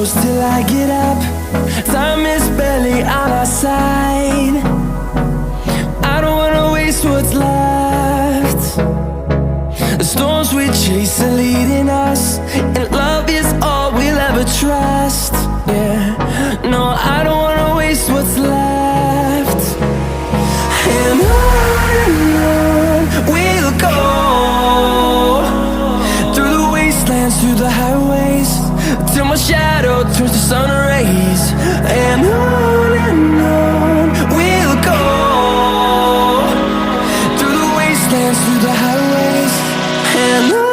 close till I get up. Time is barely on our side. I don't wanna waste what's left. The storms we chase are leading us, and love is all we'll ever trust. Yeah, no, I don't wanna waste what's left. And on we'll go, through the wastelands, through the highways, till my shadow turns to sun rays. And on we'll go, through the wastelands, through the highways, and on.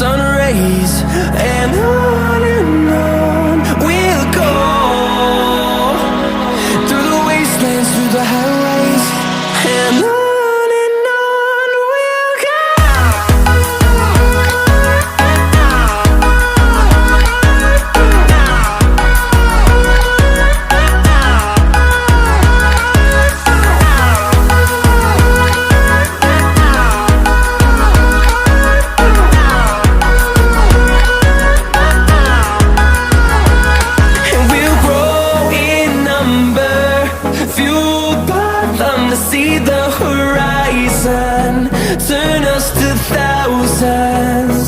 sun rays. And on we'll go, through the wastelands, through the highways. And on we'll go. See the horizon, turn us to thousands,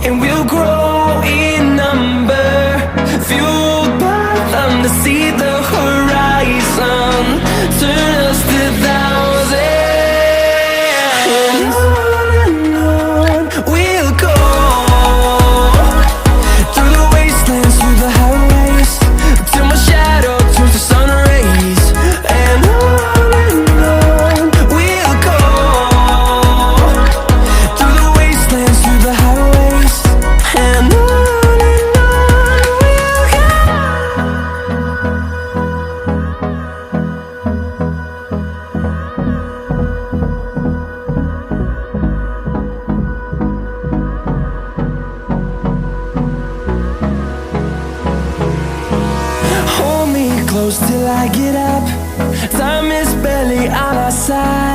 and we'll grow in number, fueled by them to see the horizon, turn us to thousands, and on we'll go, through the wastelands, through the highways, till my shadow turns to sun rays. And close till I get up. Time is barely on our side.